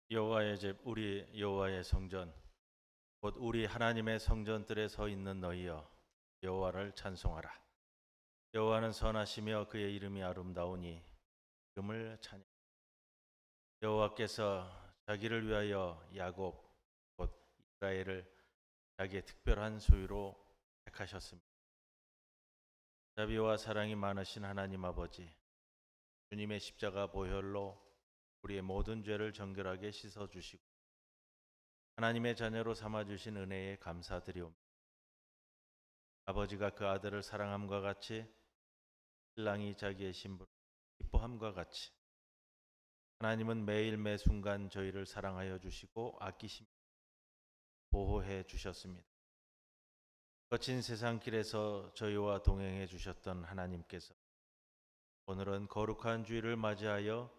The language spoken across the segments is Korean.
여호와의 집 우리 여호와의 성전 곧 우리 하나님의 성전들에 서 있는 너희여 여호와를 찬송하라. 여호와는 선하시며 그의 이름이 아름다우니 이름을 찬양. 여호와께서 자기를 위하여 야곱 곧 이스라엘을 자기의 특별한 소유로 택하셨습니다. 자비와 사랑이 많으신 하나님 아버지, 주님의 십자가 보혈로 우리의 모든 죄를 정결하게 씻어주시고 하나님의 자녀로 삼아주신 은혜에 감사드리옵니다. 아버지가 그 아들을 사랑함과 같이 신랑이 자기의 신부를 기뻐함과 같이 하나님은 매일 매순간 저희를 사랑하여 주시고 아끼시며 보호해 주셨습니다. 거친 세상 길에서 저희와 동행해 주셨던 하나님께서 오늘은 거룩한 주일을 맞이하여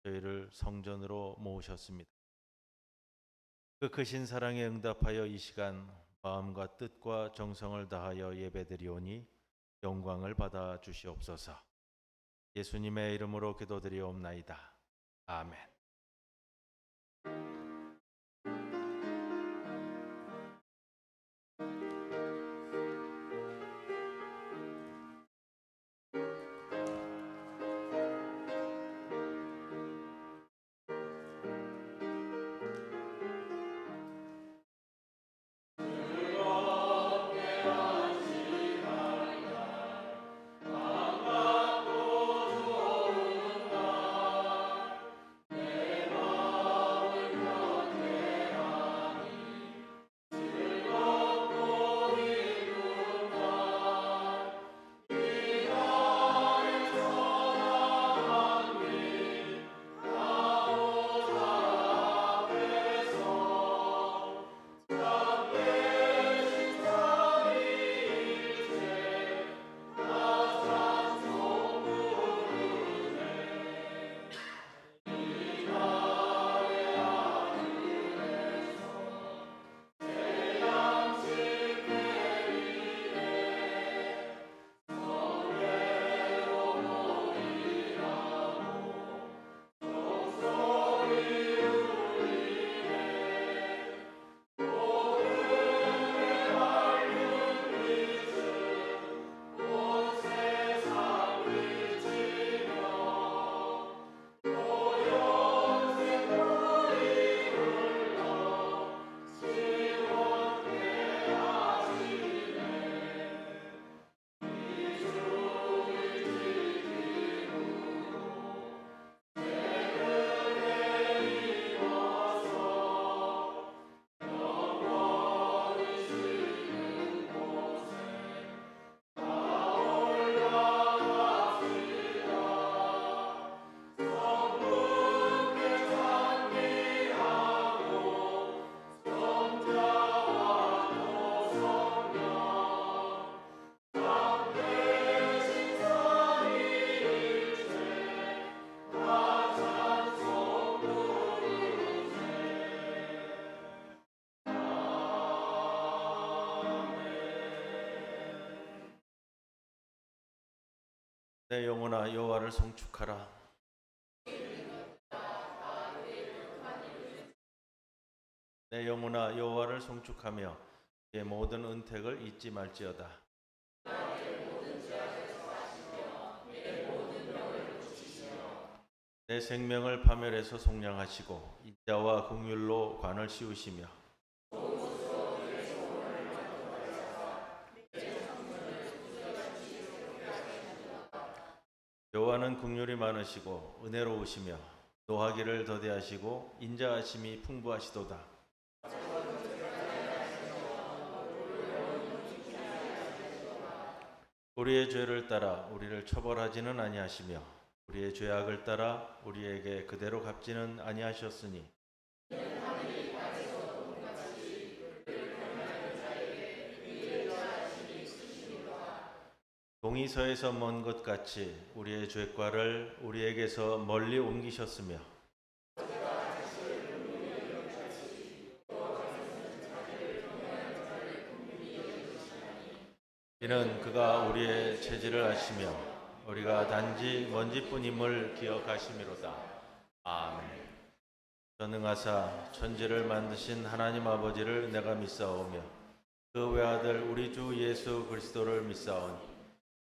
저희를 성전으로 모으셨습니다. 그 크신 사랑에 응답하여 이 시간 마음과 뜻과 정성을 다하여 예배드리오니 영광을 받아 주시옵소서. 예수님의 이름으로 기도드리옵나이다. 아멘. 내 영혼아 여호와를 송축하라. 내 영혼아 여호와를 송축하며 그의 모든 은택을 잊지 말지어다. 내 생명을 파멸해서 속량하시고 인자와 긍휼로 관을 씌우시며 여호와는 긍휼이 많으시고 은혜로우시며 노하기를 더디하시고 인자하심이 풍부하시도다. 우리의 죄를 따라 우리를 처벌하지는 아니하시며 우리의 죄악을 따라 우리에게 그대로 갚지는 아니하셨으니 동이 서에서 먼 것 같이 우리의 죄과를 우리에게서 멀리 옮기셨으며 이는 그가 우리의 체질을 아시며 우리가 단지 먼지뿐임을 기억하심이로다. 아멘. 전능하사 천지를 만드신 하나님 아버지를 내가 믿사오며 그 외아들 우리 주 예수 그리스도를 믿사오니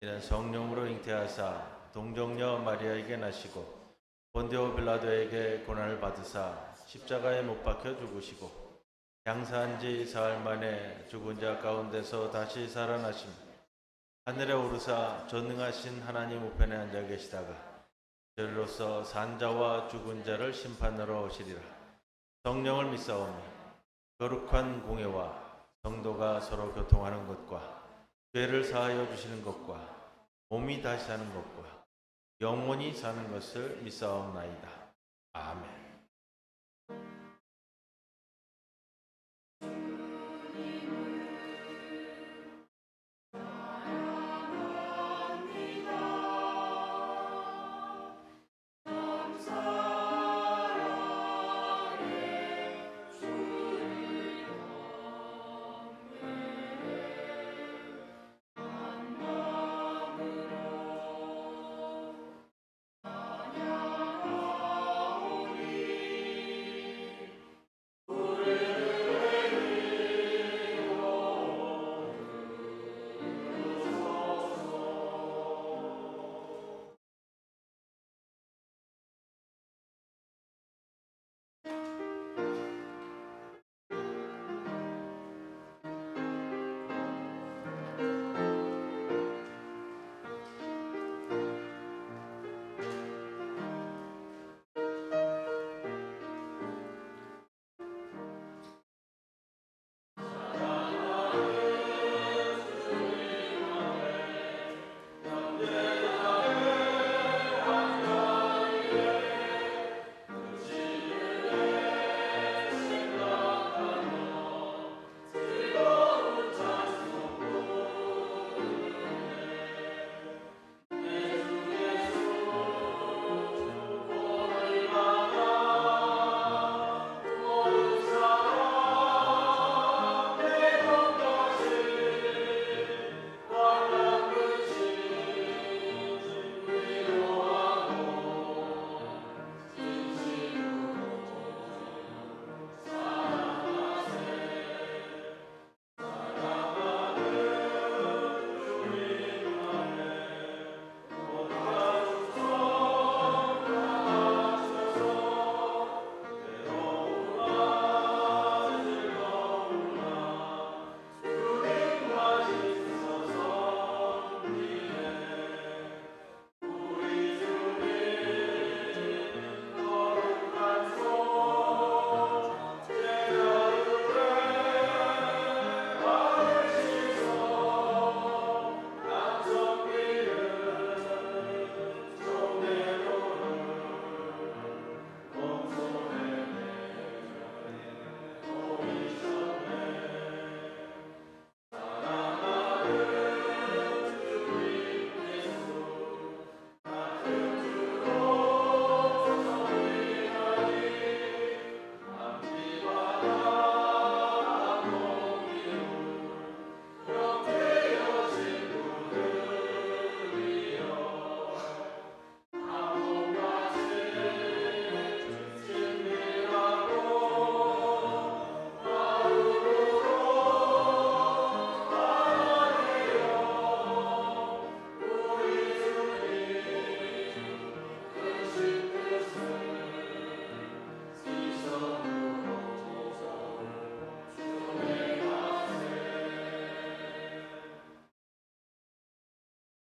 이는 성령으로 잉태하사 동정녀 마리아에게 나시고 본디오 빌라도에게 고난을 받으사 십자가에 못 박혀 죽으시고 장사한 지 사흘 만에 죽은 자 가운데서 다시 살아나심 하늘에 오르사 전능하신 하나님 우편에 앉아 계시다가 저리로서 산자와 죽은 자를 심판하러 오시리라. 성령을 믿사오며 거룩한 공예와 성도가 서로 교통하는 것과 죄를 사하여 주시는 것과 몸이 다시 사는 것과 영원히 사는 것을 믿사옵나이다. 아멘.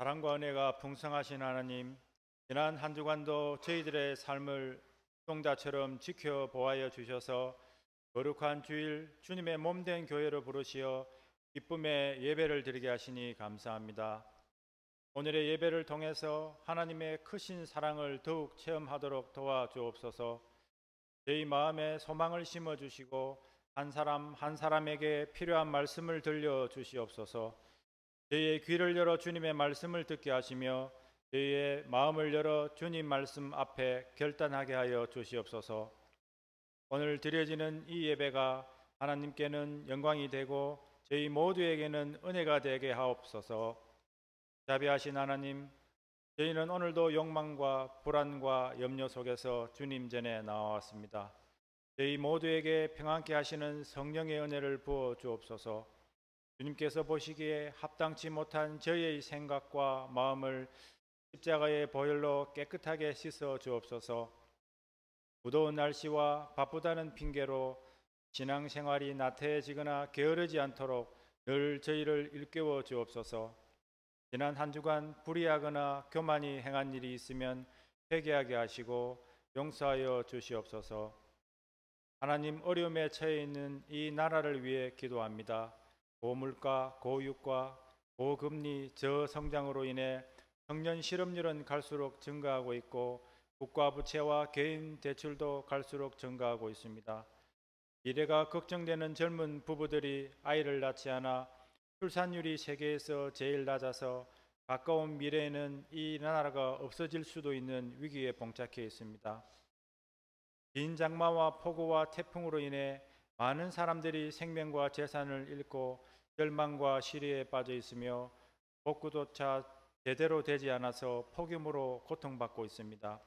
사랑과 은혜가 풍성하신 하나님, 지난 한 주간도 저희들의 삶을 동자처럼 지켜보아여 주셔서 거룩한 주일 주님의 몸된 교회로 부르시어 기쁨의 예배를 드리게 하시니 감사합니다. 오늘의 예배를 통해서 하나님의 크신 사랑을 더욱 체험하도록 도와주옵소서. 저희 마음에 소망을 심어주시고 한 사람 한 사람에게 필요한 말씀을 들려주시옵소서. 저희의 귀를 열어 주님의 말씀을 듣게 하시며 저희의 마음을 열어 주님 말씀 앞에 결단하게 하여 주시옵소서. 오늘 드려지는 이 예배가 하나님께는 영광이 되고 저희 모두에게는 은혜가 되게 하옵소서. 자비하신 하나님, 저희는 오늘도 욕망과 불안과 염려 속에서 주님 전에 나와왔습니다. 저희 모두에게 평안케 하시는 성령의 은혜를 부어 주옵소서. 주님께서 보시기에 합당치 못한 저희의 생각과 마음을 십자가의 보혈로 깨끗하게 씻어 주옵소서. 무더운 날씨와 바쁘다는 핑계로 신앙생활이 나태해지거나 게으르지 않도록 늘 저희를 일깨워 주옵소서. 지난 한 주간 불의하거나 교만이 행한 일이 있으면 회개하게 하시고 용서하여 주시옵소서. 하나님, 어려움에 처해 있는 이 나라를 위해 기도합니다. 고물가, 고유가, 고금리, 저성장으로 인해 청년 실업률은 갈수록 증가하고 있고 국가 부채와 개인 대출도 갈수록 증가하고 있습니다. 미래가 걱정되는 젊은 부부들이 아이를 낳지 않아 출산율이 세계에서 제일 낮아서 가까운 미래에는 이 나라가 없어질 수도 있는 위기에 봉착해 있습니다. 긴 장마와 폭우와 태풍으로 인해 많은 사람들이 생명과 재산을 잃고 절망과 시리에 빠져 있으며 복구조차 제대로 되지 않아서 폭염으로 고통받고 있습니다.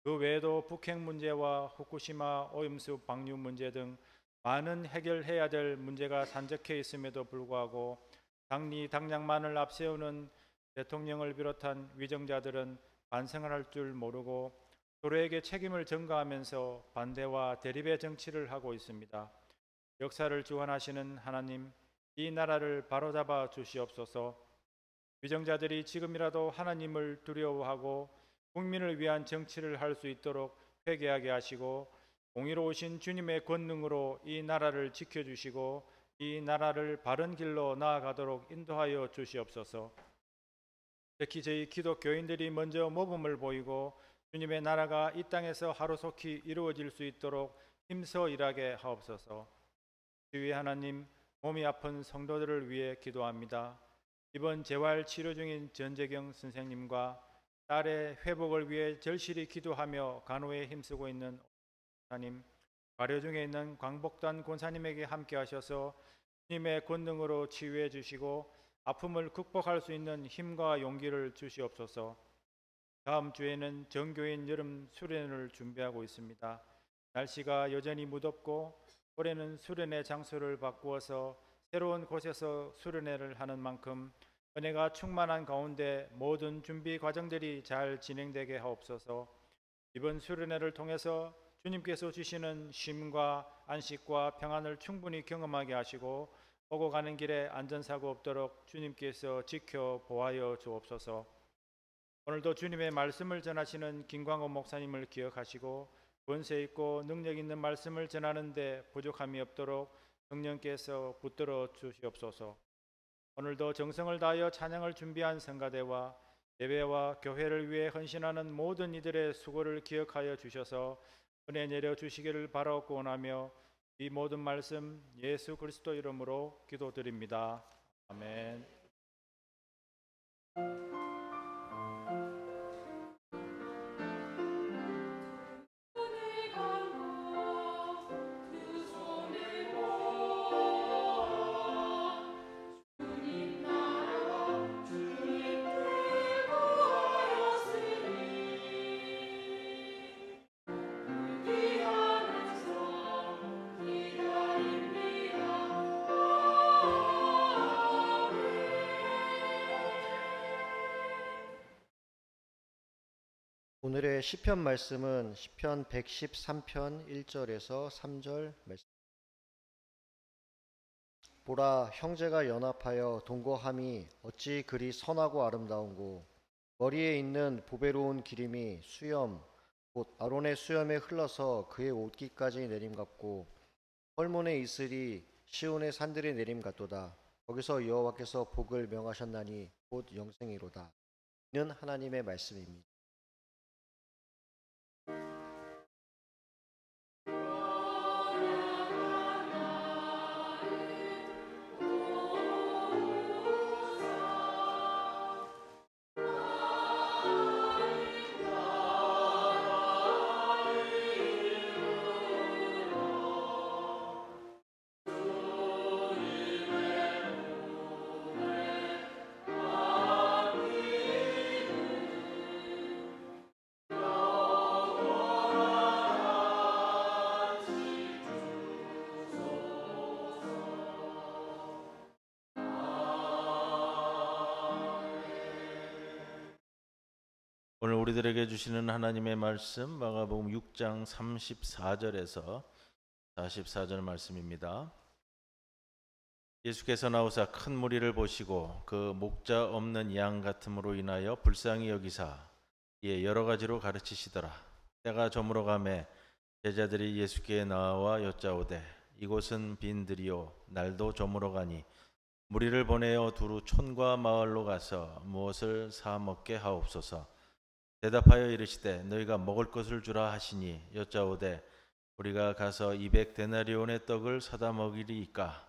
그 외에도 북핵 문제와 후쿠시마 오염수 방류 문제 등 많은 해결해야 될 문제가 산적해 있음에도 불구하고 당리 당량만을 앞세우는 대통령을 비롯한 위정자들은 반성을 할 줄 모르고 서로에게 책임을 전가하면서 반대와 대립의 정치를 하고 있습니다. 역사를 주관하시는 하나님, 이 나라를 바로잡아 주시옵소서. 위정자들이 지금이라도 하나님을 두려워하고 국민을 위한 정치를 할 수 있도록 회개하게 하시고 공의로우신 주님의 권능으로 이 나라를 지켜주시고 이 나라를 바른 길로 나아가도록 인도하여 주시옵소서. 특히 저희 기독교인들이 먼저 모범을 보이고 주님의 나라가 이 땅에서 하루속히 이루어질 수 있도록 힘써 일하게 하옵소서. 주의 하나님, 몸이 아픈 성도들을 위해 기도합니다. 이번 재활 치료 중인 전재경 선생님과 딸의 회복을 위해 절실히 기도하며 간호에 힘쓰고 있는 권사님, 발효 중에 있는 광복단 권사님에게 함께 하셔서 주님의 권능으로 치유해 주시고 아픔을 극복할 수 있는 힘과 용기를 주시옵소서. 다음 주에는 정교인 여름 수련을 준비하고 있습니다. 날씨가 여전히 무덥고 올해는 수련회 장소를 바꾸어서 새로운 곳에서 수련회를 하는 만큼 은혜가 충만한 가운데 모든 준비 과정들이 잘 진행되게 하옵소서. 이번 수련회를 통해서 주님께서 주시는 쉼과 안식과 평안을 충분히 경험하게 하시고 오고 가는 길에 안전사고 없도록 주님께서 지켜 보하여 주옵소서. 오늘도 주님의 말씀을 전하시는 김광호 목사님을 기억하시고 권세 있고 능력 있는 말씀을 전하는 데 부족함이 없도록 성령께서 붙들어 주시옵소서. 오늘도 정성을 다하여 찬양을 준비한 성가대와 예배와 교회를 위해 헌신하는 모든 이들의 수고를 기억하여 주셔서 은혜 내려 주시기를 바라옵고 원하며 이 모든 말씀 예수 그리스도 이름으로 기도드립니다. 아멘. 오늘의 시편 말씀은 시편 113편 1절에서 3절 말씀. 보라, 형제가 연합하여 동거함이 어찌 그리 선하고 아름다운고, 머리에 있는 보배로운 기름이 수염 곧 아론의 수염에 흘러서 그의 옷깃까지 내림 같고, 헐몬의 이슬이 시온의 산들의 내림 같도다. 거기서 여호와께서 복을 명하셨나니 곧 영생이로다. 이는 하나님의 말씀입니다. 우리들에게 주시는 하나님의 말씀 마가복음 6장 34절에서 44절 말씀입니다. 예수께서 나오사 큰 무리를 보시고 그 목자 없는 양 같음으로 인하여 불쌍히 여기사 이에 여러 가지로 가르치시더라. 때가 저물어 가매 제자들이 예수께 나와 여짜오되 이곳은 빈들이요 날도 저물어 가니 무리를 보내어 두루 촌과 마을로 가서 무엇을 사 먹게 하옵소서. 대답하여 이르시되 너희가 먹을 것을 주라 하시니 여짜오되 우리가 가서 200데나리온의 떡을 사다 먹이리이까.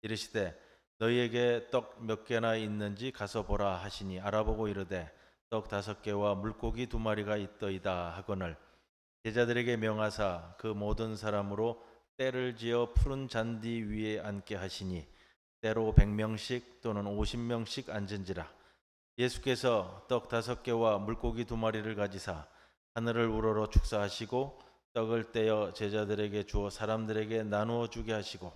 이르시되 너희에게 떡 몇 개나 있는지 가서 보라 하시니 알아보고 이르되 떡 5개와 물고기 2마리가 있더이다 하거늘 제자들에게 명하사 그 모든 사람으로 때를 지어 푸른 잔디 위에 앉게 하시니 때로 100명씩 또는 50명씩 앉은지라. 예수께서 떡 5개와 물고기 2마리를 가지사 하늘을 우러러 축사하시고 떡을 떼어 제자들에게 주어 사람들에게 나누어 주게 하시고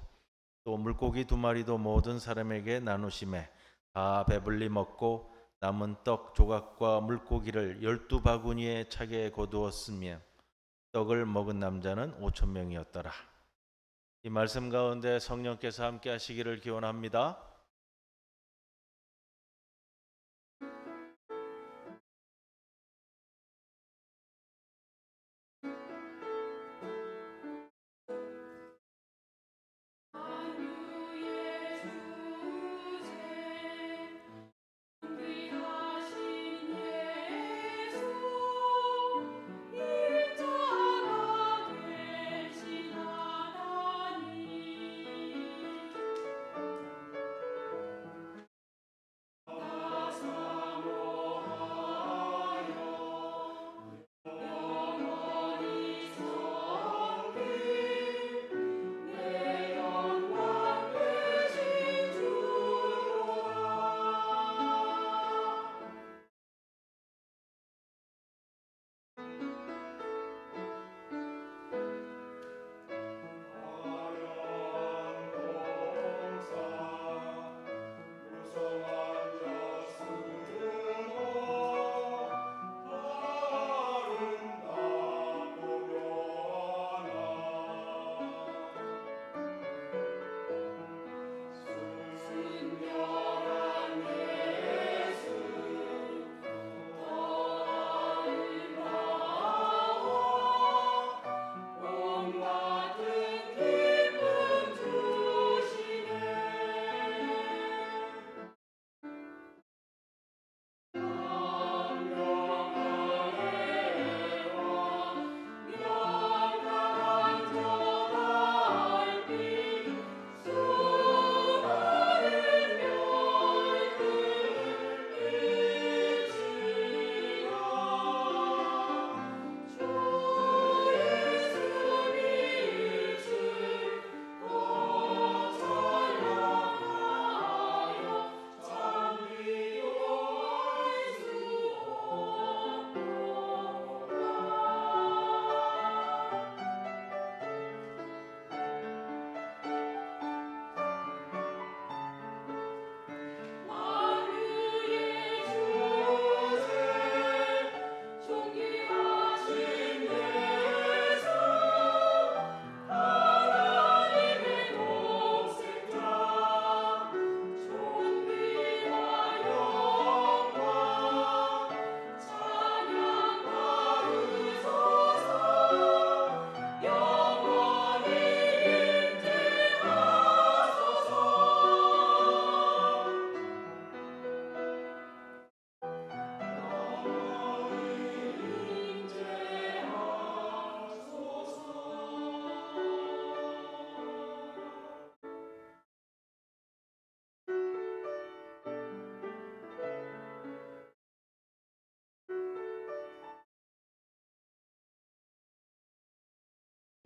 또 물고기 2마리도 모든 사람에게 나누심에 다 배불리 먹고 남은 떡 조각과 물고기를 12바구니에 차게 거두었으며 떡을 먹은 남자는 5,000명이었더라. 이 말씀 가운데 성령께서 함께 하시기를 기원합니다.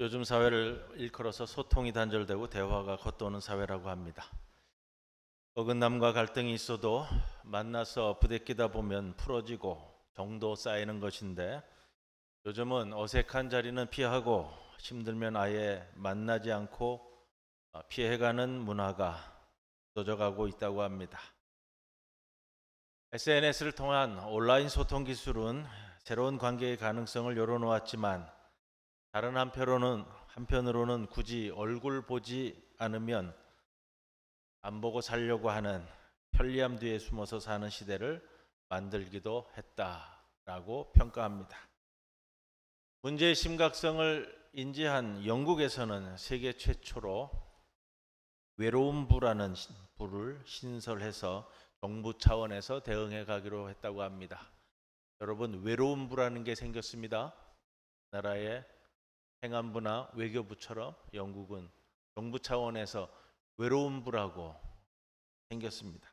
요즘 사회를 일컬어서 소통이 단절되고 대화가 겉도는 사회라고 합니다. 어긋남과 갈등이 있어도 만나서 부대끼다 보면 풀어지고 정도 쌓이는 것인데 요즘은 어색한 자리는 피하고 힘들면 아예 만나지 않고 피해가는 문화가 쏟아져가고 있다고 합니다. SNS를 통한 온라인 소통 기술은 새로운 관계의 가능성을 열어놓았지만 다른 한편으로는 굳이 얼굴 보지 않으면 안 보고 살려고 하는 편리함 뒤에 숨어서 사는 시대를 만들기도 했다라고 평가합니다. 문제의 심각성을 인지한 영국에서는 세계 최초로 외로움부라는 부를 신설해서 정부 차원에서 대응해 가기로 했다고 합니다. 여러분, 외로움부라는 게 생겼습니다. 나라의 행안부나 외교부처럼 영국은 정부 차원에서 외로움부라고 생겼습니다.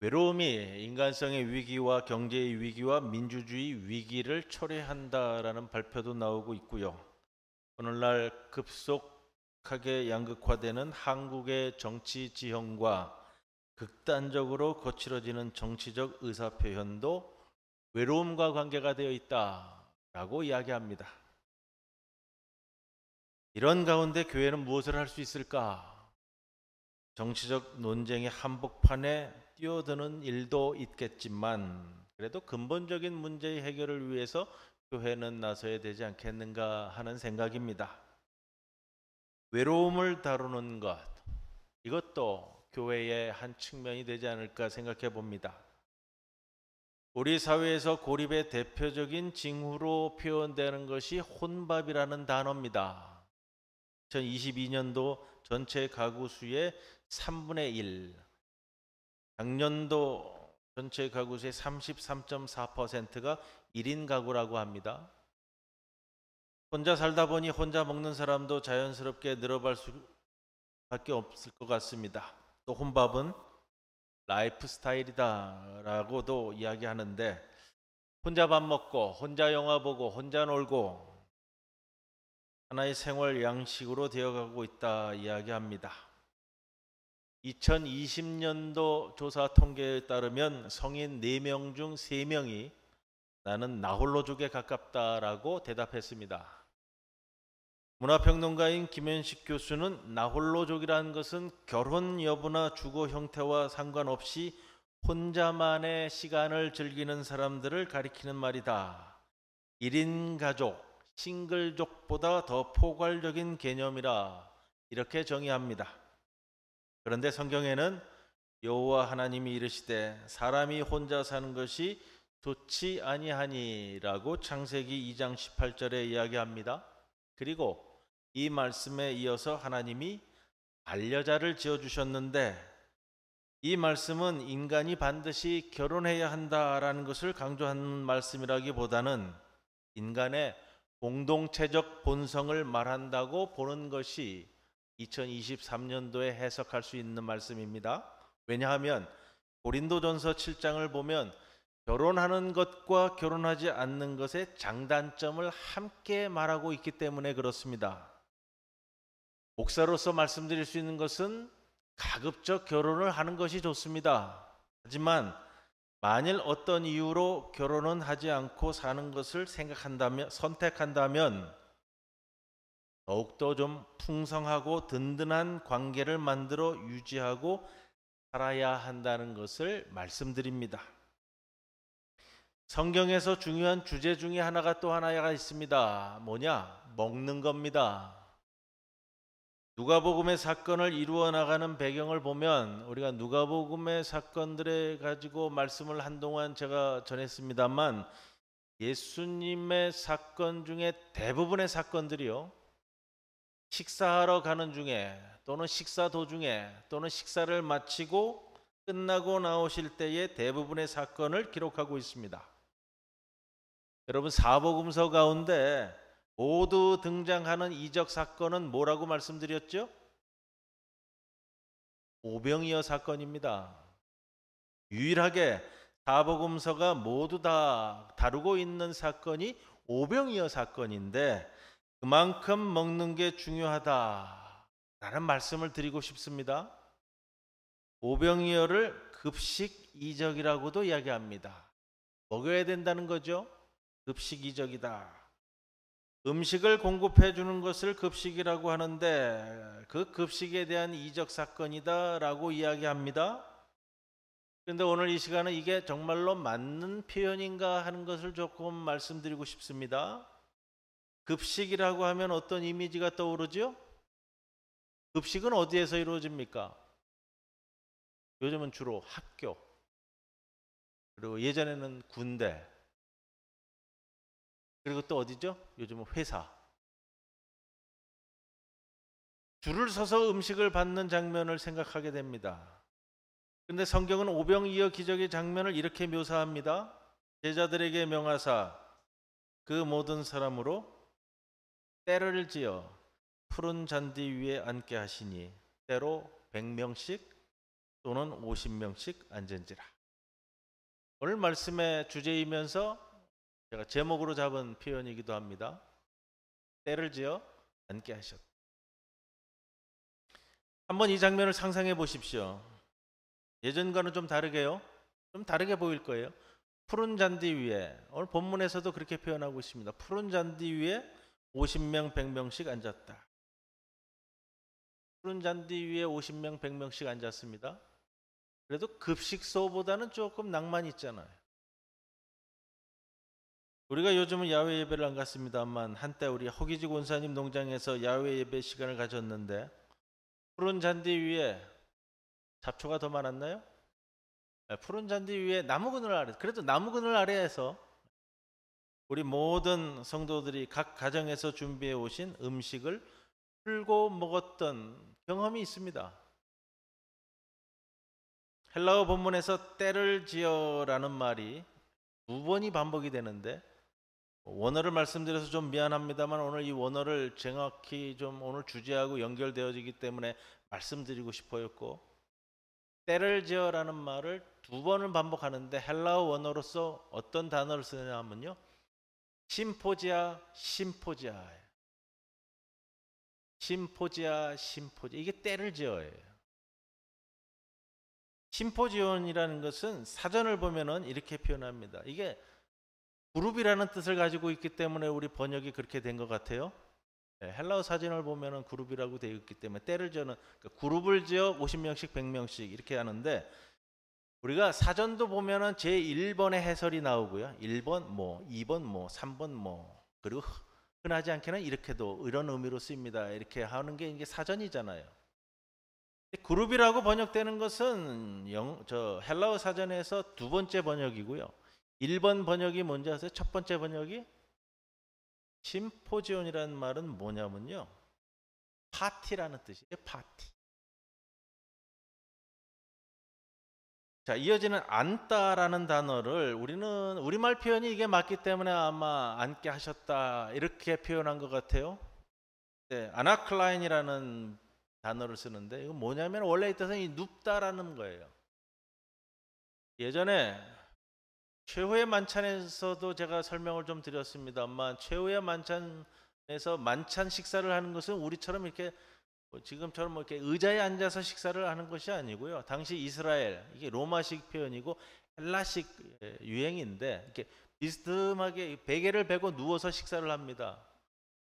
외로움이 인간성의 위기와 경제의 위기와 민주주의 위기를 초래한다라는 발표도 나오고 있고요. 오늘날 급속하게 양극화되는 한국의 정치 지형과 극단적으로 거칠어지는 정치적 의사표현도 외로움과 관계가 되어 있다라고 이야기합니다. 이런 가운데 교회는 무엇을 할 수 있을까? 정치적 논쟁의 한복판에 뛰어드는 일도 있겠지만 그래도 근본적인 문제의 해결을 위해서 교회는 나서야 되지 않겠는가 하는 생각입니다. 외로움을 다루는 것, 이것도 교회의 한 측면이 되지 않을까 생각해 봅니다. 우리 사회에서 고립의 대표적인 징후로 표현되는 것이 혼밥이라는 단어입니다. 2022년도 전체 가구 수의 3분의 1, 작년도 전체 가구 수의 33.4%가 1인 가구라고 합니다. 혼자 살다 보니 혼자 먹는 사람도 자연스럽게 늘어갈 수밖에 없을 것 같습니다. 또 혼밥은 라이프 스타일이다 라고도 이야기하는데 혼자 밥 먹고 혼자 영화 보고 혼자 놀고 하나의 생활 양식으로 되어가고 있다 이야기합니다. 2020년도 조사 통계에 따르면 성인 4명 중 3명이 나는 나홀로족에 가깝다라고 대답했습니다. 문화평론가인 김현식 교수는 나홀로족이라는 것은 결혼 여부나 주거 형태와 상관없이 혼자만의 시간을 즐기는 사람들을 가리키는 말이다. 1인 가족, 싱글족보다 더 포괄적인 개념이라 이렇게 정의합니다. 그런데 성경에는 여호와 하나님이 이르시되 사람이 혼자 사는 것이 좋지 아니하니라고 창세기 2장 18절에 이야기합니다. 그리고 이 말씀에 이어서 하나님이 반려자를 지어주셨는데 이 말씀은 인간이 반드시 결혼해야 한다라는 것을 강조하는 말씀이라기보다는 인간의 공동체적 본성을 말한다고 보는 것이 2023년도에 해석할 수 있는 말씀입니다. 왜냐하면 고린도전서 7장을 보면 결혼하는 것과 결혼하지 않는 것의 장단점을 함께 말하고 있기 때문에 그렇습니다. 목사로서 말씀드릴 수 있는 것은 가급적 결혼을 하는 것이 좋습니다. 하지만 만일 어떤 이유로 결혼은 하지 않고 사는 것을 선택한다면 더욱더 좀 풍성하고 든든한 관계를 만들어 유지하고 살아야 한다는 것을 말씀드립니다. 성경에서 중요한 주제 중에 하나가 또 하나가 있습니다. 뭐냐? 먹는 겁니다. 누가복음의 사건을 이루어 나가는 배경을 보면 우리가 누가복음의 사건들에 가지고 말씀을 한동안 제가 전했습니다만 예수님의 사건 중에 대부분의 사건들이요. 식사하러 가는 중에 또는 식사 도중에 또는 식사를 마치고 끝나고 나오실 때의 대부분의 사건을 기록하고 있습니다. 여러분, 사복음서 가운데 모두 등장하는 이적 사건은 뭐라고 말씀드렸죠? 오병이어 사건입니다. 유일하게 사복음서가 모두 다 다루고 있는 사건이 오병이어 사건인데 그만큼 먹는 게 중요하다라는 말씀을 드리고 싶습니다. 오병이어를 급식 이적이라고도 이야기합니다. 먹여야 된다는 거죠. 급식 이적이다. 음식을 공급해 주는 것을 급식이라고 하는데 그 급식에 대한 이적 사건이다라고 이야기합니다. 그런데 오늘 이 시간은 이게 정말로 맞는 표현인가 하는 것을 조금 말씀드리고 싶습니다. 급식이라고 하면 어떤 이미지가 떠오르죠? 급식은 어디에서 이루어집니까? 요즘은 주로 학교, 그리고 예전에는 군대, 그리고 또 어디죠? 요즘은 회사. 줄을 서서 음식을 받는 장면을 생각하게 됩니다. 근데 성경은 오병이어 기적의 장면을 이렇게 묘사합니다. 제자들에게 명하사 그 모든 사람으로 때를 지어 푸른 잔디 위에 앉게 하시니 때로 100명씩 또는 50명씩 앉은지라. 오늘 말씀의 주제이면서 제가 제목으로 잡은 표현이기도 합니다. 때를 지어 앉게 하셨다. 한번 이 장면을 상상해 보십시오. 예전과는 좀 다르게요. 좀 다르게 보일 거예요. 푸른 잔디 위에, 오늘 본문에서도 그렇게 표현하고 있습니다. 푸른 잔디 위에 50명, 100명씩 앉았다. 푸른 잔디 위에 50명, 100명씩 앉았습니다. 그래도 급식소보다는 조금 낭만 있잖아요. 우리가 요즘은 야외 예배를 안 갔습니다만 한때 우리 허기지 권사님 농장에서 야외 예배 시간을 가졌는데 푸른 잔디 위에 잡초가 더 많았나요? 푸른 잔디 위에 나무 그늘 아래, 그래도 나무 그늘 아래에서 우리 모든 성도들이 각 가정에서 준비해 오신 음식을 풀고 먹었던 경험이 있습니다. 헬라어 본문에서 때를 지어라는 말이 2번이 반복이 되는데 원어를 말씀드려서 좀 미안합니다만 오늘 이 원어를 정확히 좀 오늘 주제하고 연결되어지기 때문에 말씀드리고 싶어였고, 때를 지어라는 말을 2번을 반복하는데 헬라어 원어로서 어떤 단어를 쓰냐 하면요, 심포지아, 심포지아, 심포지아, 심포지아, 이게 때를 지어예요. 심포지온이라는 것은 사전을 보면은 이렇게 표현합니다. 이게 그룹이라는 뜻을 가지고 있기 때문에 우리 번역이 그렇게 된 것 같아요. 헬라어 사전을 보면은 그룹이라고 되어 있기 때문에 때를 지어는, 그러니까 그룹을 지어 50명씩 100명씩 이렇게 하는데, 우리가 사전도 보면은 제1번의 해설이 나오고요. 1번 뭐, 2번 뭐, 3번 뭐, 그리고 흔하지 않게는 이렇게도 이런 의미로 쓰입니다. 이렇게 하는 게 이게 사전이잖아요. 그룹이라고 번역되는 것은 헬라어 사전에서 2번째 번역이고요. 1번 번역이 뭔지 아세요? 첫 번째 번역이 심포지온이라는 말은 뭐냐면요, 파티라는 뜻이에요. 파티. 자, 이어지는 앉다라는 단어를 우리는 우리말 표현이 이게 맞기 때문에 아마 앉게 하셨다 이렇게 표현한 것 같아요. 네, 아나클라인이라는 단어를 쓰는데 이거 뭐냐면 원래 이 뜻은 이 눕다라는 거예요. 예전에 최후의 만찬에서도 제가 설명을 좀 드렸습니다만, 최후의 만찬에서 만찬 식사를 하는 것은 우리처럼 이렇게 지금처럼 뭐 이렇게 의자에 앉아서 식사를 하는 것이 아니고요. 당시 이스라엘, 이게 로마식 표현이고 헬라식 유행인데 이렇게 비스듬하게 베개를 베고 누워서 식사를 합니다.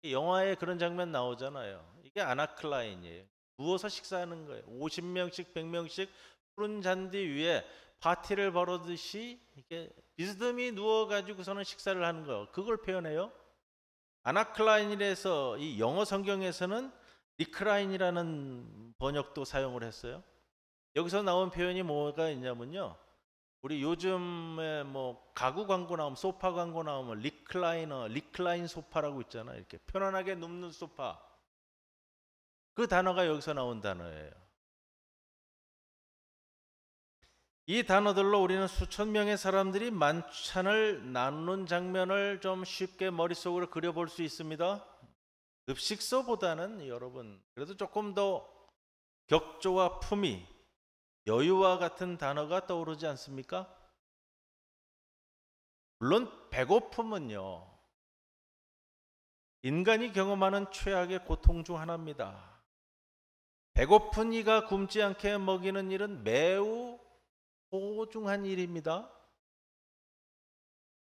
영화에 그런 장면 나오잖아요. 이게 아나클라인이에요. 누워서 식사하는 거예요. 50명씩 100명씩 푸른 잔디 위에 파티를 벌이듯이 이렇게 비스듬히 누워가지고서는 식사를 하는 거, 그걸 표현해요. 아나클라인이라서 이 영어 성경에서는 리크라인이라는 번역도 사용을 했어요. 여기서 나온 표현이 뭐가 있냐면요, 우리 요즘에 뭐 가구 광고 나오면, 소파 광고 나오면 리클라인 소파라고 있잖아요. 이렇게 편안하게 눕는 소파. 그 단어가 여기서 나온 단어예요. 이 단어들로 우리는 수천 명의 사람들이 만찬을 나누는 장면을 좀 쉽게 머릿속으로 그려볼 수 있습니다. 급식소보다는 여러분 그래도 조금 더 격조와 품위, 여유와 같은 단어가 떠오르지 않습니까? 물론 배고픔은요, 인간이 경험하는 최악의 고통 중 하나입니다. 배고픈 이가 굶지 않게 먹이는 일은 매우 소중한 일입니다.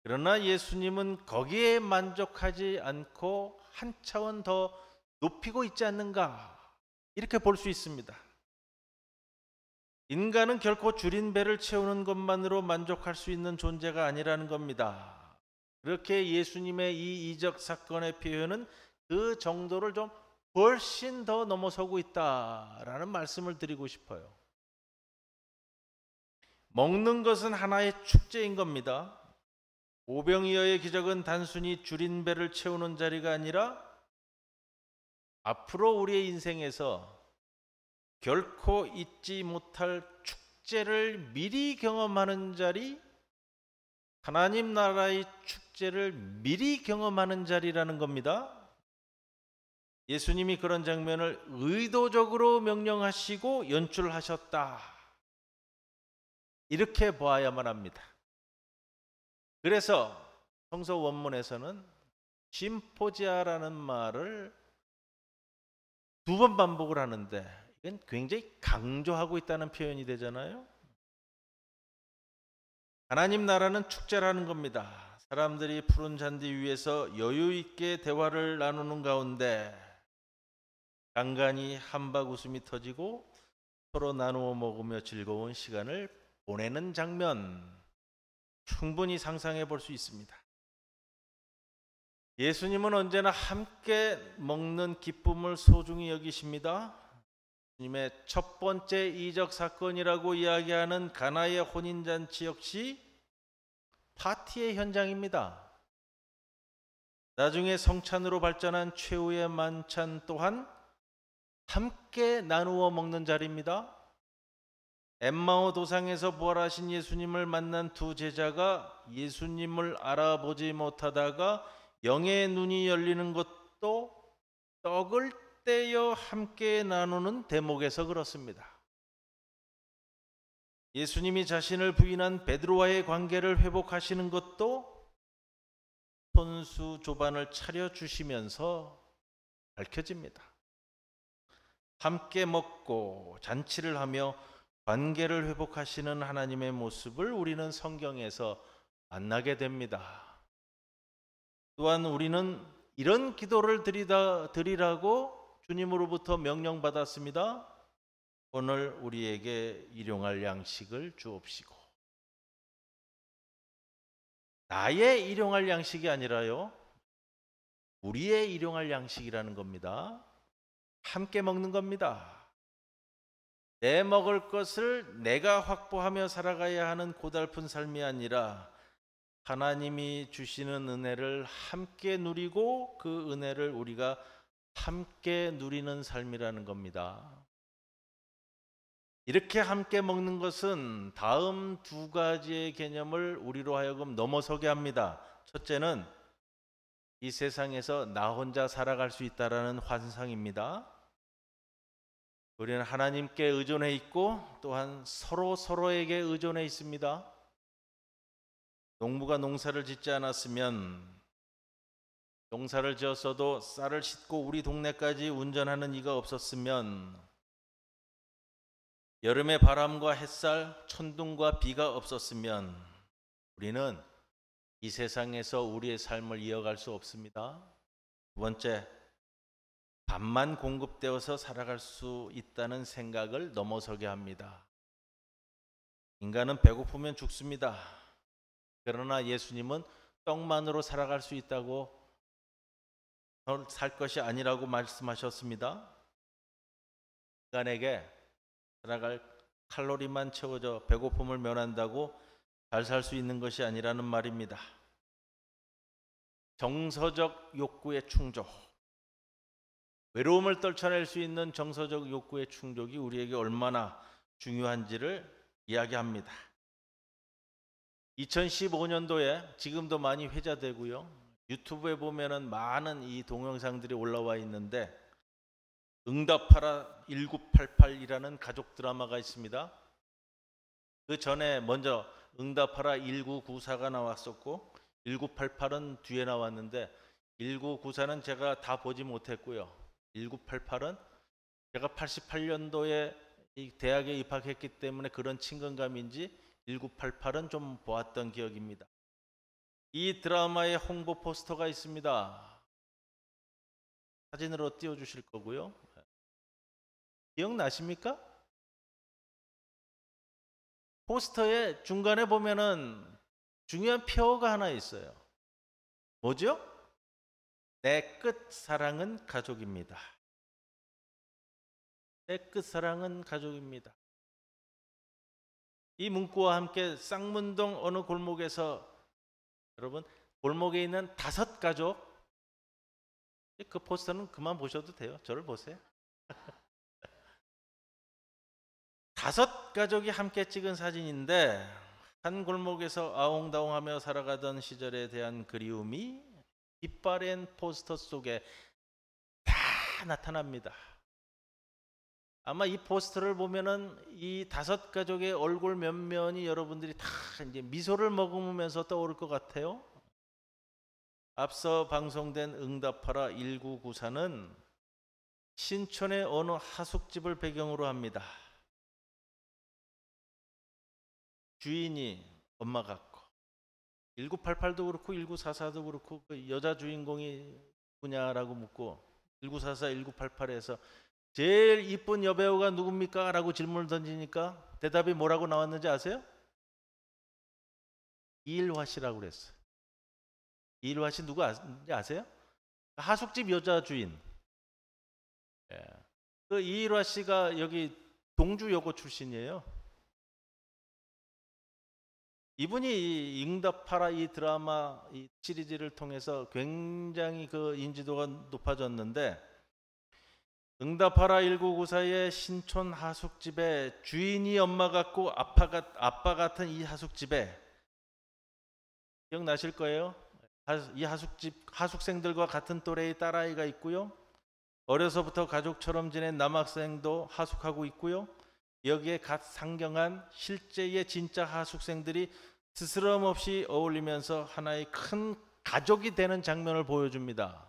그러나 예수님은 거기에 만족하지 않고 한 차원 더 높이고 있지 않는가, 이렇게 볼 수 있습니다. 인간은 결코 줄인 배를 채우는 것만으로 만족할 수 있는 존재가 아니라는 겁니다. 그렇게 예수님의 이 이적 사건의 표현은 그 정도를 좀 훨씬 더 넘어서고 있다라는 말씀을 드리고 싶어요. 먹는 것은 하나의 축제인 겁니다. 오병이어의 기적은 단순히 줄인 배를 채우는 자리가 아니라 앞으로 우리의 인생에서 결코 잊지 못할 축제를 미리 경험하는 자리, 하나님 나라의 축제를 미리 경험하는 자리라는 겁니다. 예수님이 그런 장면을 의도적으로 명령하시고 연출하셨다. 이렇게 보아야만 합니다. 그래서 성서 원문에서는 심포지아라는 말을 2번 반복을 하는데 이건 굉장히 강조하고 있다는 표현이 되잖아요. 하나님 나라는 축제라는 겁니다. 사람들이 푸른 잔디 위에서 여유 있게 대화를 나누는 가운데 간간히 한박 웃음이 터지고 서로 나누어 먹으며 즐거운 시간을 보내는 장면 충분히 상상해 볼 수 있습니다. 예수님은 언제나 함께 먹는 기쁨을 소중히 여기십니다. 주님의 첫 번째 이적 사건이라고 이야기하는 가나의 혼인잔치 역시 파티의 현장입니다. 나중에 성찬으로 발전한 최후의 만찬 또한 함께 나누어 먹는 자리입니다. 엠마오 도상에서 부활하신 예수님을 만난 두 제자가 예수님을 알아보지 못하다가 영의 눈이 열리는 것도 떡을 떼어 함께 나누는 대목에서 그렇습니다. 예수님이 자신을 부인한 베드로와의 관계를 회복하시는 것도 손수 조반을 차려주시면서 밝혀집니다. 함께 먹고 잔치를 하며 관계를 회복하시는 하나님의 모습을 우리는 성경에서 만나게 됩니다. 또한 우리는 이런 기도를 드리라고 주님으로부터 명령받았습니다. 오늘 우리에게 일용할 양식을 주옵시고. 나의 일용할 양식이 아니라요, 우리의 일용할 양식이라는 겁니다. 함께 먹는 겁니다. 내 먹을 것을 내가 확보하며 살아가야 하는 고달픈 삶이 아니라 하나님이 주시는 은혜를 함께 누리고 그 은혜를 우리가 함께 누리는 삶이라는 겁니다. 이렇게 함께 먹는 것은 다음 2가지의 개념을 우리로 하여금 넘어서게 합니다. 첫째는 이 세상에서 나 혼자 살아갈 수 있다라는 환상입니다. 우리는 하나님께 의존해 있고 또한 서로에게 의존해 있습니다. 농부가 농사를 짓지 않았으면, 농사를 지었어도 쌀을 싣고 우리 동네까지 운전하는 이가 없었으면, 여름의 바람과 햇살, 천둥과 비가 없었으면 우리는 이 세상에서 우리의 삶을 이어갈 수 없습니다. 2번째, 밥만 공급되어서 살아갈 수 있다는 생각을 넘어서게 합니다. 인간은 배고프면 죽습니다. 그러나 예수님은 떡만으로 살아갈 수 있다고, 살 것이 아니라고 말씀하셨습니다. 인간에게 살아갈 칼로리만 채워져 배고픔을 면한다고 잘 살 수 있는 것이 아니라는 말입니다. 정서적 욕구의 충족, 외로움을 떨쳐낼 수 있는 정서적 욕구의 충족이 우리에게 얼마나 중요한지를 이야기합니다. 2015년도에 지금도 많이 회자되고요, 유튜브에 보면은 많은 이 동영상들이 올라와 있는데 응답하라 1988이라는 가족 드라마가 있습니다. 그 전에 먼저 응답하라 1994가 나왔었고 1988은 뒤에 나왔는데 1994는 제가 다 보지 못했고요. 1988은 제가 88년도에 이 대학에 입학했기 때문에 그런 친근감인지 1988은 좀 보았던 기억입니다. 이 드라마의 홍보 포스터가 있습니다. 사진으로 띄워주실 거고요. 기억나십니까? 포스터의 중간에 보면은 중요한 표어가 하나 있어요. 뭐죠? 내 끝사랑은 가족입니다. 내 끝사랑은 가족입니다. 이 문구와 함께 쌍문동 어느 골목에서, 여러분, 골목에 있는 5가족, 그 포스터는 그만 보셔도 돼요. 저를 보세요. 5가족이 함께 찍은 사진인데, 한 골목에서 아웅다웅하며 살아가던 시절에 대한 그리움이 빛바랜 포스터 속에 다 나타납니다. 아마 이 포스터를 보면은 이 5가족의 얼굴 면면이 여러분들이 다 이제 미소를 머금으면서 떠오를 것 같아요. 앞서 방송된 응답하라 1994는 신촌의 어느 하숙집을 배경으로 합니다. 주인이 엄마 같고, 1988도 그렇고 1944도 그렇고, 그 여자 주인공이 누구냐라고 묻고 1944, 1988에서 제일 이쁜 여배우가 누굽니까? 라고 질문을 던지니까 대답이 뭐라고 나왔는지 아세요? 이일화 씨라고 그랬어요. 이일화 씨 누구 아세요? 하숙집 여자 주인. 예. 그 이일화 씨가 여기 동주여고 출신이에요. 이분이 이 응답하라 이 드라마 이 시리즈를 통해서 굉장히 그 인지도가 높아졌는데, 응답하라 1994의 신촌 하숙집에 주인이 엄마 같고 아빠 같은 이 하숙집에, 기억나실 거예요. 이 하숙집 하숙생들과 같은 또래의 딸아이가 있고요. 어려서부터 가족처럼 지낸 남학생도 하숙하고 있고요. 여기에 갓 상경한 실제의 진짜 하숙생들이 스스럼 없이 어울리면서 하나의 큰 가족이 되는 장면을 보여줍니다.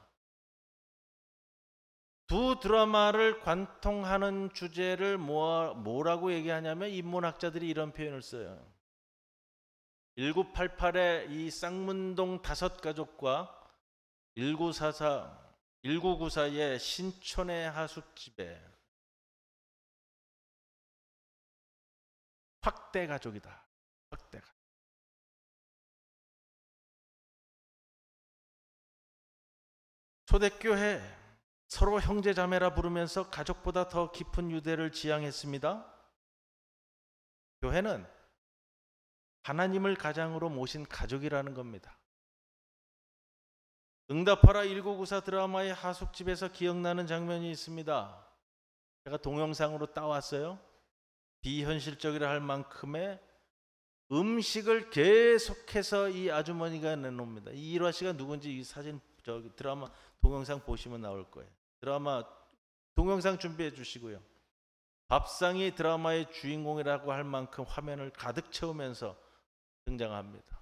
두 드라마를 관통하는 주제를 뭐라고 얘기하냐면, 인문학자들이 이런 표현을 써요. 1988의 이 쌍문동 5가족과 1994의 신촌의 하숙집에 확대 가족이다. 확대 가족. 초대교회 서로 형제자매라 부르면서 가족보다 더 깊은 유대를 지향했습니다. 교회는 하나님을 가장으로 모신 가족이라는 겁니다. 응답하라 1994 드라마의 하숙집에서 기억나는 장면이 있습니다. 제가 동영상으로 따왔어요. 비현실적이라 할 만큼의 음식을 계속해서 이 아주머니가 내놓습니다. 이 일화 씨가 누군지 이 사진 드라마 동영상 보시면 나올 거예요. 드라마 동영상 준비해 주시고요. 밥상이 드라마의 주인공이라고 할 만큼 화면을 가득 채우면서 등장합니다.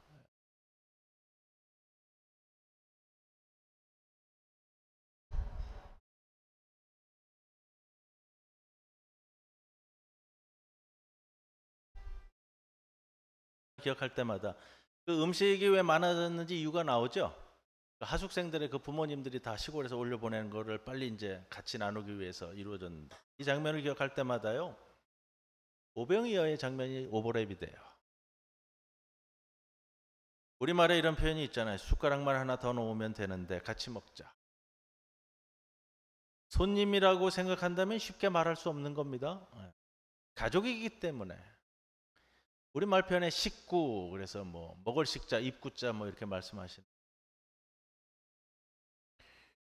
기억할 때마다 그 음식이 왜 많아졌는지 이유가 나오죠. 하숙생들의 그 부모님들이 다 시골에서 올려보내는 거를 빨리 이제 같이 나누기 위해서 이루어졌는데, 이 장면을 기억할 때마다요, 오병이어의 장면이 오버랩이 돼요. 우리말에 이런 표현이 있잖아요. 숟가락만 하나 더 놓으면 되는데 같이 먹자. 손님이라고 생각한다면 쉽게 말할 수 없는 겁니다. 가족이기 때문에. 우리말 표현에 식구, 그래서 뭐 먹을 식자, 입구자 뭐 이렇게 말씀하시는.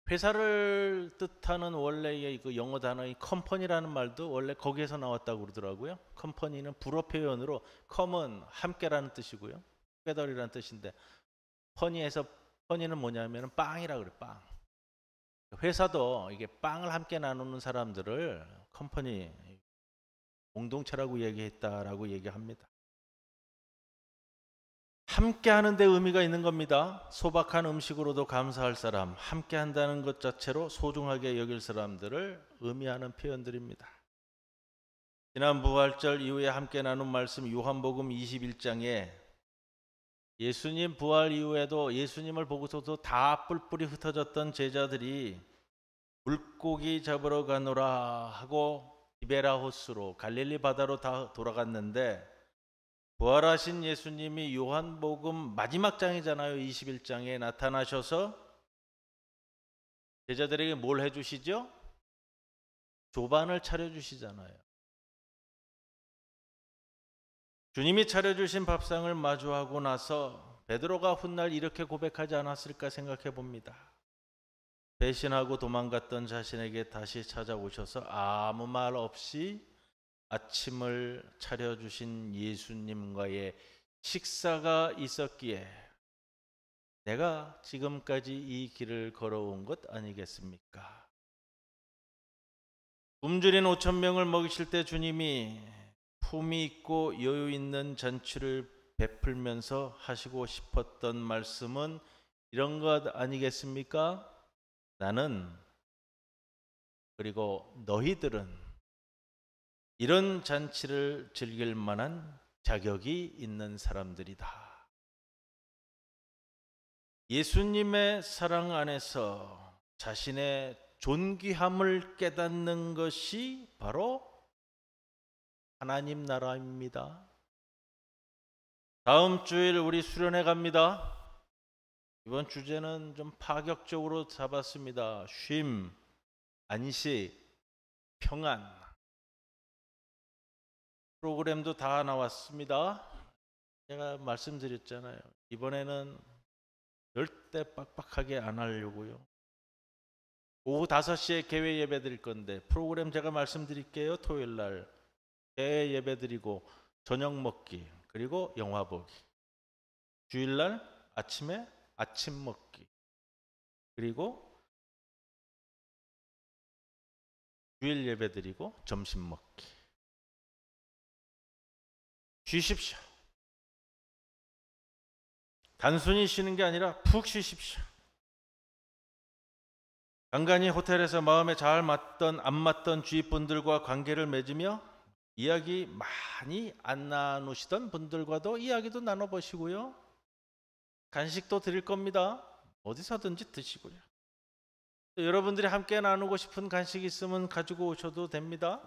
회사를 뜻하는 원래의 그 영어 단어인 컴퍼니라는 말도 원래 거기에서 나왔다고 그러더라고요. 컴퍼니는 불어 표현으로 컴은 함께라는 뜻이고요. together이라는 뜻인데, 퍼니는 뭐냐면 빵이라 그래, 빵. 회사도 이게 빵을 함께 나누는 사람들을 컴퍼니, 공동체라고 얘기했다라고 얘기합니다. 함께 하는데 의미가 있는 겁니다. 소박한 음식으로도 감사할 사람, 함께 한다는 것 자체로 소중하게 여길 사람들을 의미하는 표현들입니다. 지난 부활절 이후에 함께 나눈 말씀 요한복음 21장에 예수님 부활 이후에도 예수님을 보고서도 다 뿔뿔이 흩어졌던 제자들이 물고기 잡으러 가노라 하고 디베라 호수로 갈릴리 바다로 다 돌아갔는데, 부활하신 예수님이 요한복음 마지막 장이잖아요. 21장에 나타나셔서 제자들에게 뭘 해주시죠? 조반을 차려주시잖아요. 주님이 차려주신 밥상을 마주하고 나서 베드로가 훗날 이렇게 고백하지 않았을까 생각해 봅니다. 배신하고 도망갔던 자신에게 다시 찾아오셔서 아무 말 없이 아침을 차려주신 예수님과의 식사가 있었기에 내가 지금까지 이 길을 걸어온 것 아니겠습니까? 굶주린 5천 명을 먹이실 때 주님이 품위 있고 여유 있는 잔치를 베풀면서 하시고 싶었던 말씀은 이런 것 아니겠습니까? 나는 그리고 너희들은 이런 잔치를 즐길 만한 자격이 있는 사람들이다. 예수님의 사랑 안에서 자신의 존귀함을 깨닫는 것이 바로 하나님 나라입니다. 다음 주일 우리 수련회 갑니다. 이번 주제는 좀 파격적으로 잡았습니다. 쉼, 안식, 평안. 프로그램도 다 나왔습니다. 제가 말씀드렸잖아요. 이번에는 절대 빡빡하게 안 하려고요. 오후 5시에 개회 예배 드릴 건데 프로그램 제가 말씀드릴게요. 토요일 날 개회 예배 드리고 저녁 먹기 그리고 영화 보기. 주일 날 아침에 아침 먹기 그리고 주일 예배 드리고 점심 먹기. 쉬십시오. 단순히 쉬는 게 아니라 푹 쉬십시오. 간간히 호텔에서 마음에 잘 맞던 안 맞던 주위 분들과 관계를 맺으며 이야기 많이 안 나누시던 분들과도 이야기도 나눠보시고요. 간식도 드릴 겁니다. 어디서든지 드시고요. 또 여러분들이 함께 나누고 싶은 간식이 있으면 가지고 오셔도 됩니다.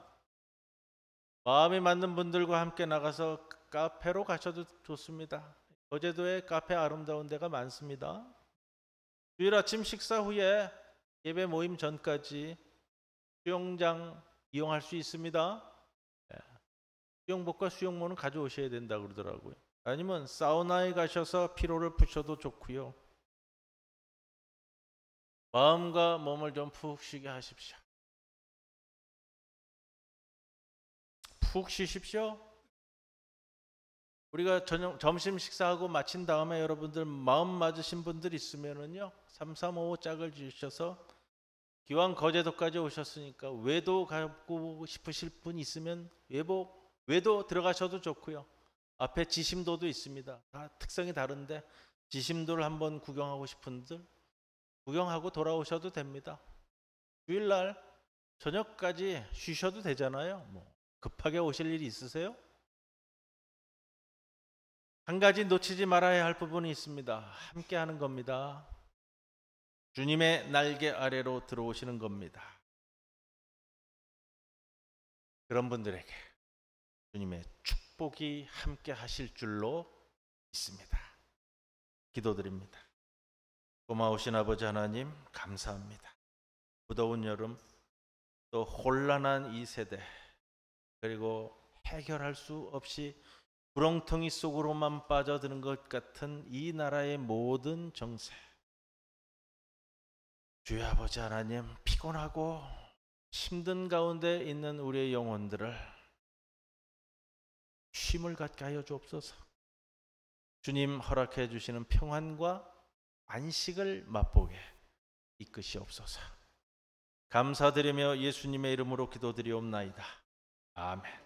마음이 맞는 분들과 함께 나가서 카페로 가셔도 좋습니다. 거제도에 카페 아름다운 데가 많습니다. 주일 아침 식사 후에 예배 모임 전까지 수영장 이용할 수 있습니다. 수영복과 수영모는 가져오셔야 된다 그러더라고요. 아니면 사우나에 가셔서 피로를 푸셔도 좋고요. 마음과 몸을 좀 푹 쉬게 하십시오. 푹 쉬십시오. 우리가 점심 식사하고 마친 다음에 여러분들 마음 맞으신 분들 있으면은요 3355 짝을 주셔서 기왕 거제도까지 오셨으니까 외도 가고 싶으실 분 있으면 외도 들어가셔도 좋고요. 앞에 지심도도 있습니다. 다 특성이 다른데 지심도를 한번 구경하고 싶은 분들 구경하고 돌아오셔도 됩니다. 주일날 저녁까지 쉬셔도 되잖아요. 뭐 급하게 오실 일이 있으세요? 한 가지 놓치지 말아야 할 부분이 있습니다. 함께 하는 겁니다. 주님의 날개 아래로 들어오시는 겁니다. 그런 분들에게 주님의 축복이 함께 하실 줄로 믿습니다. 기도드립니다. 고마우신 아버지 하나님 감사합니다. 무더운 여름 또 혼란한 이 세대 그리고 해결할 수 없이 구렁텅이 속으로만 빠져드는 것 같은 이 나라의 모든 정세 주여 아버지 하나님 피곤하고 힘든 가운데 있는 우리의 영혼들을 쉼을 갖게 하여 주옵소서. 주님 허락해 주시는 평안과 안식을 맛보게 이끄시옵소서. 감사드리며 예수님의 이름으로 기도드리옵나이다. 아멘.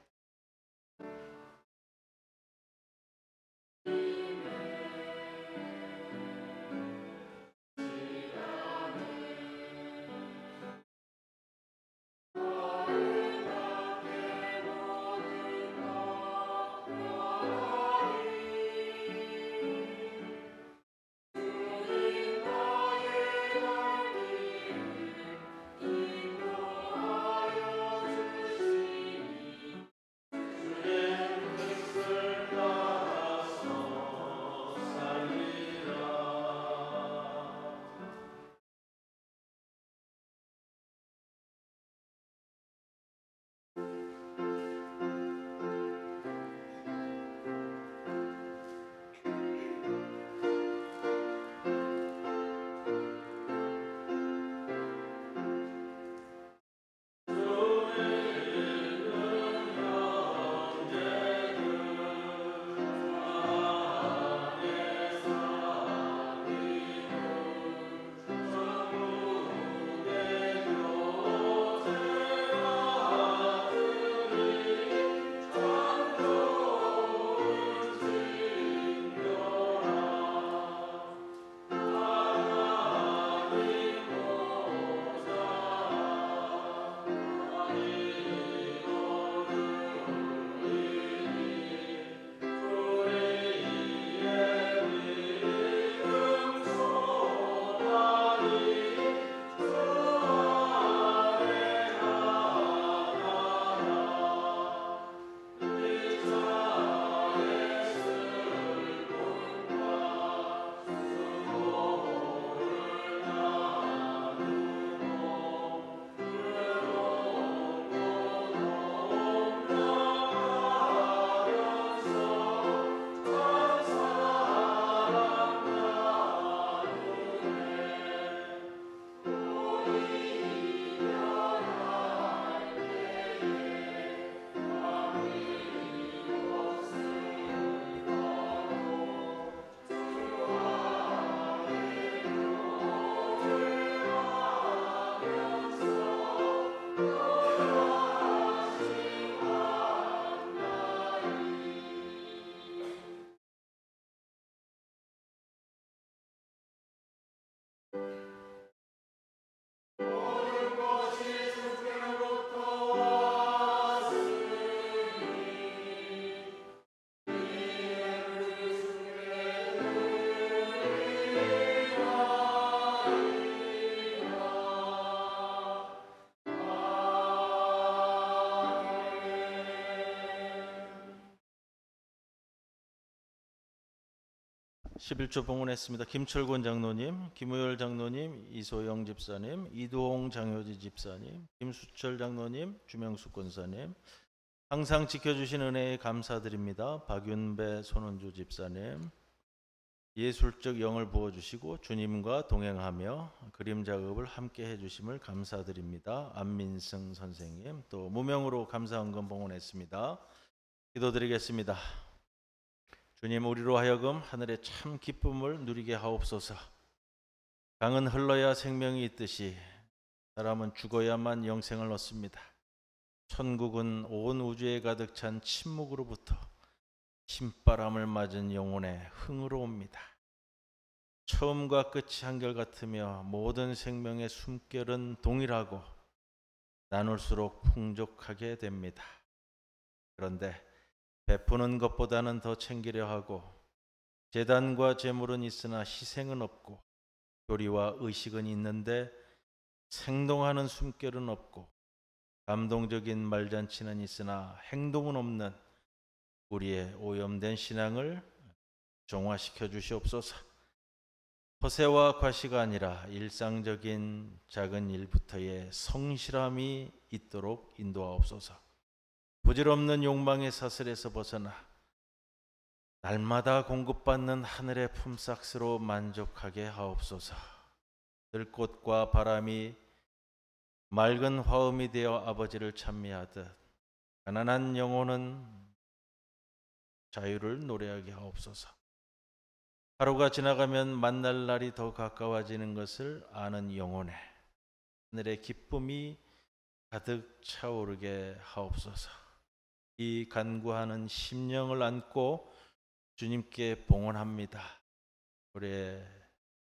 11조 봉헌했습니다. 김철권 장로님, 김우열 장로님, 이소영 집사님, 이두홍 장효지 집사님, 김수철 장로님, 주명숙 권사님, 항상 지켜주신 은혜에 감사드립니다. 박윤배 손원주 집사님, 예술적 영을 부어주시고 주님과 동행하며 그림 작업을 함께 해주심을 감사드립니다. 안민승 선생님, 또 무명으로 감사헌금 봉헌했습니다. 기도드리겠습니다. 주님, 우리로 하여금 하늘의 참 기쁨을 누리게 하옵소서. 강은 흘러야 생명이 있듯이 사람은 죽어야만 영생을 얻습니다. 천국은 온 우주에 가득 찬 침묵으로부터 신바람을 맞은 영혼의 흥으로 옵니다. 처음과 끝이 한결같으며 모든 생명의 숨결은 동일하고 나눌수록 풍족하게 됩니다. 그런데 베푸는 것보다는 더 챙기려 하고 제단과 제물은 있으나 희생은 없고 교리와 의식은 있는데 생동하는 숨결은 없고 감동적인 말잔치는 있으나 행동은 없는 우리의 오염된 신앙을 정화시켜 주시옵소서. 허세와 과시가 아니라 일상적인 작은 일부터의 성실함이 있도록 인도하옵소서. 부질없는 욕망의 사슬에서 벗어나 날마다 공급받는 하늘의 품삯으로 만족하게 하옵소서. 들꽃과 바람이 맑은 화음이 되어 아버지를 찬미하듯 가난한 영혼은 자유를 노래하게 하옵소서. 하루가 지나가면 만날 날이 더 가까워지는 것을 아는 영혼에 하늘의 기쁨이 가득 차오르게 하옵소서. 이 간구하는 심령을 안고 주님께 봉헌합니다. 우리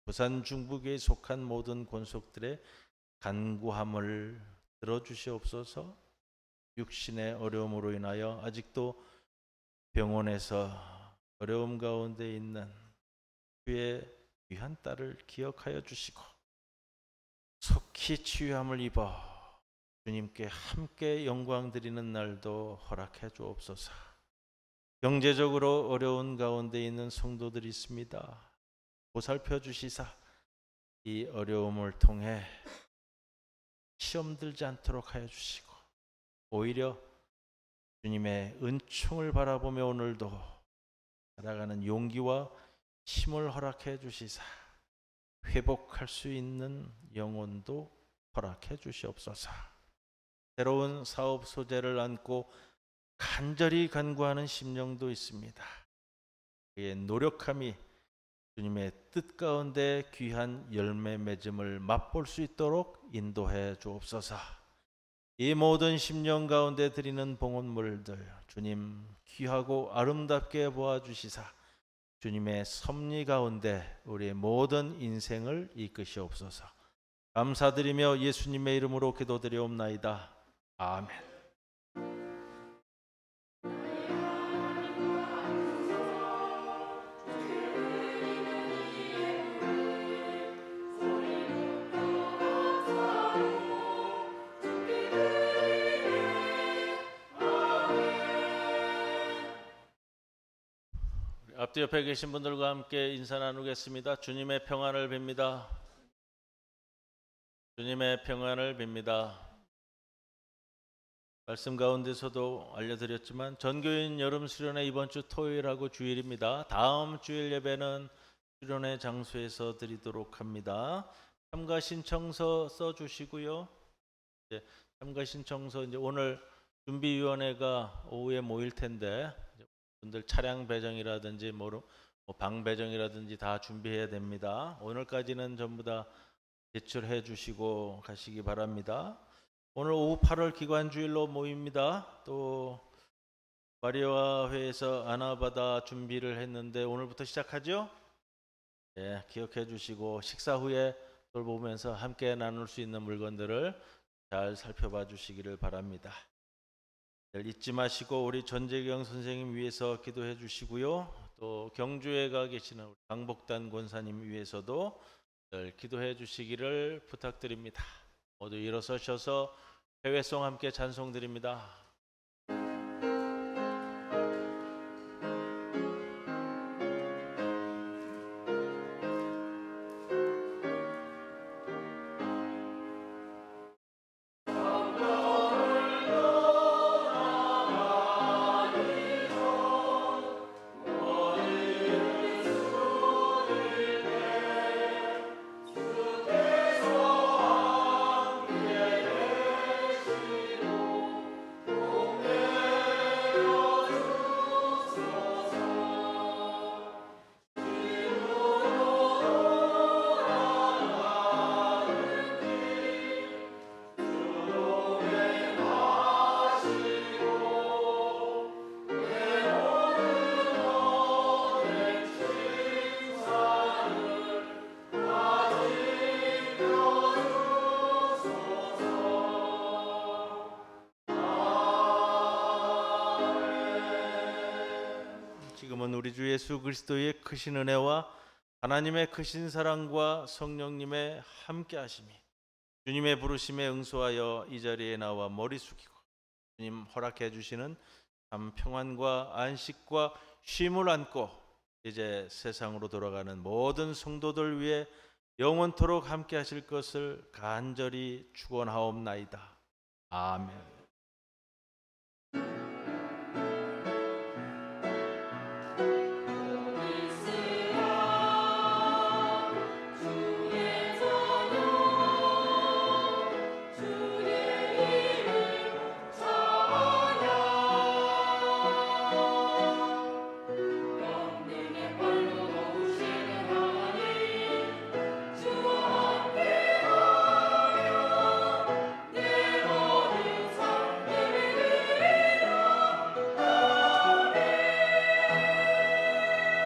부산 중부교에 속한 모든 권속들의 간구함을 들어주시옵소서. 육신의 어려움으로 인하여 아직도 병원에서 어려움 가운데 있는 주의 귀한 딸을 기억하여 주시고 속히 치유함을 입어 주님께 함께 영광 드리는 날도 허락해 주옵소서. 경제적으로 어려운 가운데 있는 성도들이 있습니다. 보살펴 주시사 이 어려움을 통해 시험 들지 않도록 하여 주시고 오히려 주님의 은총을 바라보며 오늘도 살아가는 용기와 힘을 허락해 주시사 회복할 수 있는 영혼도 허락해 주시옵소서. 새로운 사업 소재를 안고 간절히 간구하는 심령도 있습니다. 그의 노력함이 주님의 뜻 가운데 귀한 열매 맺음을 맛볼 수 있도록 인도해 주옵소서. 이 모든 심령 가운데 드리는 봉헌물들 주님 귀하고 아름답게 보아주시사 주님의 섭리 가운데 우리의 모든 인생을 이끄시옵소서. 감사드리며 예수님의 이름으로 기도드리옵나이다. 아멘. 앞뒤 옆에 계신 분들과 함께 인사 나누겠습니다. 주님의 평안을 빕니다. 주님의 평안을 빕니다. 말씀 가운데서도 알려드렸지만 전교인 여름 수련회 이번 주 토요일하고 주일입니다. 다음 주일 예배는 수련회 장소에서 드리도록 합니다. 참가 신청서 써주시고요. 참가 신청서 이제 오늘 준비위원회가 오후에 모일 텐데 분들 차량 배정이라든지 방 배정이라든지 다 준비해야 됩니다. 오늘까지는 전부 다 제출해 주시고 가시기 바랍니다. 오늘 오후 8월 기관주일로 모입니다. 또 마리아회에서 아나바다 준비를 했는데 오늘부터 시작하죠? 네, 기억해 주시고 식사 후에 돌보면서 함께 나눌 수 있는 물건들을 잘 살펴봐 주시기를 바랍니다. 잊지 마시고 우리 전재경 선생님 위해서 기도해 주시고요. 또 경주에 가 계시는 우리 강복단 권사님 위해서도 기도해 주시기를 부탁드립니다. 모두 일어서셔서 회외송 함께 찬송드립니다. 말씀은 우리 주 예수 그리스도의 크신 은혜와 하나님의 크신 사랑과 성령님의 함께 하심이 주님의 부르심에 응수하여 이 자리에 나와 머리 숙이고 주님 허락해 주시는 참 평안과 안식과 쉼을 안고 이제 세상으로 돌아가는 모든 성도들 위해 영원토록 함께 하실 것을 간절히 축원하옵나이다. 아멘.